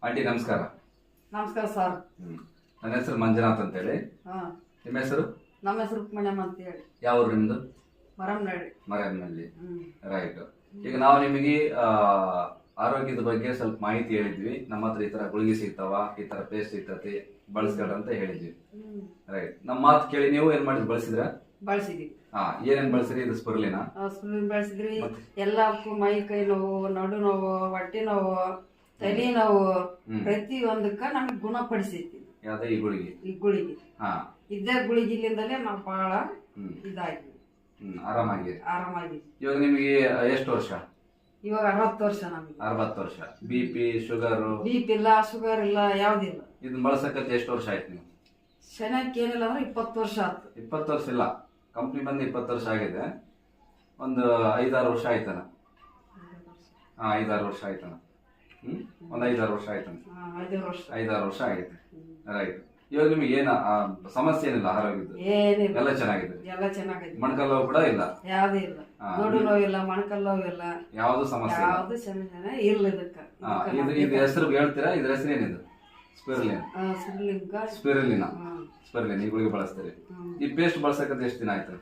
Aunty ನಮಸ್ಕಾರ. ನಮಸ್ಕಾರ sir. ನನ್ನ ಹೆಸರು ಮಂಜುನಾಥ್ ಅಂತ ಹೇಳಿ. ನಿಮ್ಮ ಹೆಸರು? ನಮ್ಮ ಹೆಸರು ರುಕ್ಮಣ್ಯಮ್ಮ ಅಂತ ಹೇಳಿ. ಯಾವ ಊರು ನಿಮ್ದು? ಮರಮ್ನಳ್ಳಿ. ರೈಟ್. ಈಗ ನಾವು ನಿಮಗೆ ಆರೋಗ್ಯದ ಬಗ್ಗೆ ಸ್ವಲ್ಪ ಮಾಹಿತಿ ಹೇಳಿದ್ವಿ. ನಮ್ಮ ಹತ್ರ ಈ ತರ ಗುಳಿಗೆ ಸಿಗ್ತಾವ, ಈ ತರ ಪೇಸ್ಟ್ ಸಿಗ್ತತಿ, ಬಳಸ್ಕೊಳ್ಳ ಅಂತ ಹೇಳಿದ್ವಿ. ರೈಟ್. ನಮ್ಮ ಮಾತು ಕೇಳಿ ನೀವು ಏನ್ ಮಾಡಿದ್ರಿ? ಬಳಸಿದ್ವಿ. ಏನೇನ್ ಬಳಸಿರಿ? ಇದು ಸ್ಪುರ್ಲಿನ ಬಳಸಿದ್ರಿ. ಎಲ್ಲಕ್ಕೂ ಮೈ ಕೈ ನೋವು, ನಡು ನೋವು, ಹೊಟ್ಟೆ ನೋವು, ತಲೆ ನೋವು, ಪ್ರತಿ ಒಂದಕ್ಕ ನಮ್ಗೆ ಗುಣಪಡಿಸೈತಿ. ಯಾವ್ದು ಈ ಗುಳಿಗೆ? ಈ ಗುಳಿಗೆ ಇದ್ದೇ ಗುಳಿಗಿಲಿಂದಲೇ ನಾವು ಬಹಳ ಇದಾಗಿ ಆರಾಮಾಗಿ. ಇವಾಗ ನಿಮಗೆ ಎಷ್ಟು ವರ್ಷ? ಇವಾಗ 60 ವರ್ಷ. ನಮ್ಗೆ 60 ವರ್ಷ. BP sugar? BP ಇಲ್ಲ, ಶುಗರ್ ಇಲ್ಲ, ಯಾವ್ದಿಲ್ಲ. ಇದನ್ನ ಬಳಸಕತ್ತೆ ಎಷ್ಟು ವರ್ಷ ಆಯ್ತು ನೀವು? ಶನಕ್ಕೆ ಏನಿಲ್ಲ ಅಂದ್ರೆ 20 ವರ್ಷ ಆಯ್ತು. 20 ವರ್ಷ ಇಲ್ಲ, ಕಂಪ್ನಿ ಬಂದು 20 ವರ್ಷ ಆಗಿದೆ. ಒಂದು 5-6 ವರ್ಷ ಆಯ್ತಾನ. 5-6 ವರ್ಷ ಆಯ್ತಾನ. ಒಂದು 5-6 ವರ್ಷ ಆಯ್ತಾನ. 5-6 ವರ್ಷ ಆಗೈತೆ. ರೈಟ್. ಇವಾಗ ನಿಮ್ಗೆ ಏನ ಸಮಸ್ಯೆ ಏನಿಲ್ಲ? ಆರೋಗ್ಯದ್ದು ಎಲ್ಲ ಚೆನ್ನಾಗಿದೆ? ಎಲ್ಲ ಚೆನ್ನಾಗಿದೆ. ಮೊಣಕಾಲು ನೋವು ಕೂಡ ಇಲ್ಲ? ಯಾವ್ದು ಇಲ್ಲ. ನಡು ನೋವಿಲ್ಲ, ಮೊಣಕಾಲು ನೋವಿಲ್ಲ, ಯಾವ್ದು ಸಮಸ್ಯೆ ಯಾವ್ದು ಸಮಸ್ಯೆ ಇಲ್ಲ. ಇದಕ್ಕ ಇದು ಹೆಸರು ಹೇಳ್ತೀರಾ? ಇದ್ರ ಹೆಸರು ಏನಿದು? ಸ್ಪಿರುಲಿನ್. ಈ ಗುಳಿಗೆ ಬಳಸ್ತೀರಿ. ಈ ಪೇಸ್ಟ್ ಬಳಸಕತ್ತೆ ಎಷ್ಟು ದಿನ ಆಯ್ತು?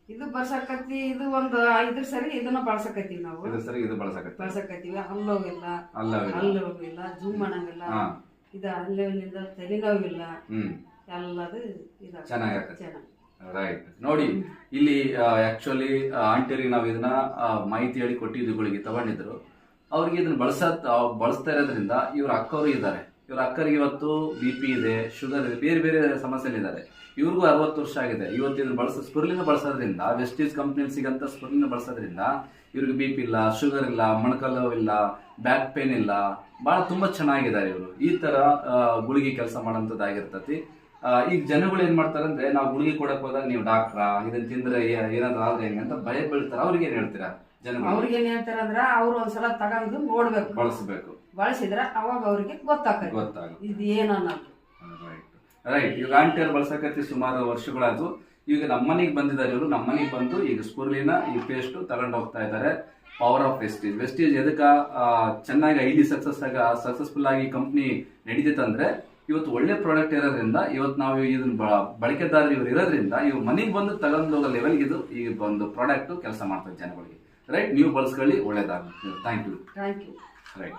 ಇದು ಬಳಸಕತ್ತಿ. ಇದು ಒಂದು 5 ಸರಿ ಇದನ್ನ ಬಳಸಕತ್ತೀವಿ ನಾವು. ಇದು ಬಳಸಕತ್ತೀವಿ. ಹಲ್ಲೋಗಿಲ್ಲ, ಜೂಮ್ ಮಾಡಂಗಿಲ್ಲ, ಇದು ಹಲ್ಲಿನಿಂದ ತಲೆನೋವಿಲ್ಲ, ಎಲ್ಲದು ಚೆನ್ನಾಗಿ. ರೈಟ್. ನೋಡಿ, ಇಲ್ಲಿ ಆಕ್ಚುಲಿ ಆಂಟಿಯರಿಗೆ ನಾವು ಇದನ್ನ ಮಾಹಿತಿ ಹೇಳಿ ಕೊಟ್ಟಿದ್ದು, ಗುಳಿಗೆ ತಗೊಂಡಿದ್ರು. ಅವ್ರಿಗೆ ಇದನ್ನ ಬಳಸ್ತಾ ಇರೋದ್ರಿಂದ ಇವ್ರ ಅಕ್ಕವರು ಇದ್ದಾರೆ. ಇವ್ರ ಅಕ್ಕರಿಗೆ ಇವತ್ತು BP ಇದೆ, ಶುಗರ್ ಇದೆ, ಬೇರೆ ಬೇರೆ ಸಮಸ್ಯೆಗಳಿದ್ದಾರೆ. ಇವ್ರಿಗೂ 60 ವರ್ಷ ಆಗಿದೆ. ಇವತ್ತು ಇದನ್ನ ಸ್ಪುರ್ಲಿನ ಬಳಸೋದ್ರಿಂದ, ವೆಸ್ಟೀಸ್ ಕಂಪ್ನಿಯಲ್ಲಿ ಸಿಗಂತ ಸ್ಪುರ್ಲಿನ ಬಳಸೋದ್ರಿಂದ ಇವ್ರಿಗೆ BP ಇಲ್ಲ, ಶುಗರ್ ಇಲ್ಲ, ಮೊಣಕಾಲು ಇಲ್ಲ, ಬ್ಯಾಕ್ ಪೇನ್ ಇಲ್ಲ, ಬಹಳ ತುಂಬಾ ಚೆನ್ನಾಗಿದ್ದಾರೆ ಇವರು. ಈ ತರ ಗುಳಿಗೆ ಕೆಲಸ ಮಾಡೋಂಥದ್ದಾಗಿರ್ತತಿ. ಈಗ ಜನಗಳು ಏನ್ ಮಾಡ್ತಾರೆ ಅಂದ್ರೆ, ನಾವು ಗುಳಿಗೆ ಕೊಡಕ್ ಹೋದಾಗ ನೀವು ಡಾಕ್ಟ್ರಾ, ಇದನ್ನ ತಿಂದ್ರೆ ಏನಾದ್ರು ಆದ್ರೆ ಹೆಂಗೆ ಅಂತ ಭಯ ಬೀಳ್ತಾರೆ. ಅವ್ರಿಗೆ ಏನ್ ಹೇಳ್ತೀರಾ? ಅವ್ರಿಗೆ ಏನ್ ಹೇಳ್ತಾರ ಅಂದ್ರ, ಅವ್ರು ಒಂದ್ಸಲ ತಗೊಂಡು ನೋಡ್ಬೇಕು, ಬಳಸಿದ್ರ ಅವಾಗ ಅವ್ರಿಗೆ ಗೊತ್ತಾಗ ಇದು ಏನನ್ನೋದು. ರೈಟ್. ಈಗ ಆಂಟಿಯರ್ ಬಳಸಕತ್ತಿ ಸುಮಾರು ವರ್ಷಗಳಾದ್ರು. ಈಗ ನಮ್ಮನೆಗೆ ಬಂದಿದ್ದಾರೆ ಇವರು. ನಮ್ಮನೆಗೆ ಬಂದು ಈಗ ಸ್ಪುರ್ಲಿನ ಈ ಪೇಸ್ಟ್ ತಗೊಂಡು ಹೋಗ್ತಾ ಇದ್ದಾರೆ. ಪವರ್ ಆಫ್ ವೆಸ್ಟೀಜ್ ಎದಕ್ಕ ಚೆನ್ನಾಗಿ ಹೈಲಿ ಸಕ್ಸಸ್ಫುಲ್ ಆಗಿ ಕಂಪ್ನಿ ನಡೀತಂದ್ರೆ, ಇವತ್ತು ಒಳ್ಳೆ ಪ್ರಾಡಕ್ಟ್ ಇರೋದ್ರಿಂದ, ಇವತ್ತು ನಾವು ಇದನ್ನ ಬಳಕೆದಾರರು ಇವ್ರು ಇರೋದ್ರಿಂದ, ಇವ್ರು ಮನೆಗೆ ಬಂದು ತಗೊಂಡು ಹೋಗೋ ಲೆವೆಲ್ಗೆ ಇದು ಈ ಒಂದು ಪ್ರಾಡಕ್ಟ್ ಕೆಲಸ ಮಾಡ್ತಾರೆ ಜನಗಳಿಗೆ. ರೈಟ್. ನೀವು ಬಳಸ್ಕೊಳ್ಳಿ, ಒಳ್ಳೇದಾಗುತ್ತೆ. Thank you. Thank you. Right.